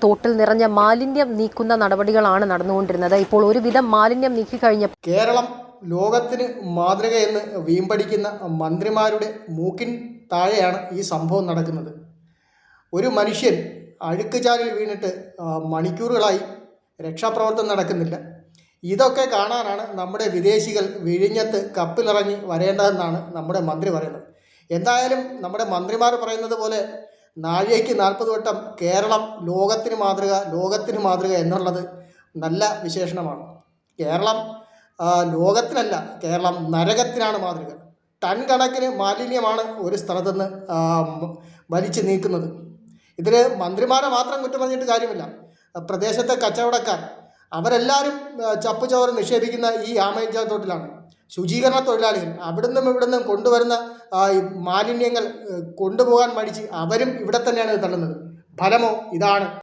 തോട്ടിൽ നിറഞ്ഞ മാലിന്യം നീക്കുന്ന നടപടികളാണ് നടന്നുകൊണ്ടിരുന്നത്. ഇപ്പോൾ ഒരുവിധം മാലിന്യം നീക്കിക്കഴിഞ്ഞ കേരളം ലോകത്തിന് മാതൃകയെന്ന് വീമ്പടിക്കുന്ന മന്ത്രിമാരുടെ മൂക്കിൻ താഴെയാണ് ഈ സംഭവം നടക്കുന്നത്. ഒരു മനുഷ്യൻ അഴുക്കുചാലിൽ വീണിട്ട് മണിക്കൂറുകളായി രക്ഷാപ്രവർത്തനം നടക്കുന്നില്ല. ഇതൊക്കെ കാണാനാണ് നമ്മുടെ വിദേശികൾ വിഴിഞ്ഞത്ത് കപ്പിലിറങ്ങി വരേണ്ടതെന്നാണ് നമ്മുടെ മന്ത്രി പറയുന്നത്. എന്തായാലും നമ്മുടെ മന്ത്രിമാർ പറയുന്നത് പോലെ നാഴികയ്ക്ക് 40 വട്ടം കേരളം ലോകത്തിന് മാതൃക എന്നുള്ളത് നല്ല വിശേഷണമാണ്. കേരളം ലോകത്തിനല്ല, കേരളം നരകത്തിനാണ് മാതൃക. ടൺ കണക്കിന് മാലിന്യമാണ് ഒരു സ്ഥലത്തുനിന്ന് വലിച്ചു നീക്കുന്നത്. ഇതിൽ മന്ത്രിമാരെ മാത്രം കുറ്റം പറഞ്ഞിട്ട് കാര്യമില്ല. പ്രദേശത്തെ കച്ചവടക്കാർ അവരെല്ലാവരും ചപ്പുചവറ് നിക്ഷേപിക്കുന്ന ഈ ആമയിഞ്ചാൻ തോട്ടിലാണ്. ശുചീകരണ തൊഴിലാളികൾ അവിടുന്നും കൊണ്ടുവരുന്ന മാലിന്യങ്ങൾ കൊണ്ടുപോകാൻ മടിച്ച് അവരും ഇവിടെ തന്നെയാണ് തള്ളുന്നത്. ഫലമോ ഇതാണ്.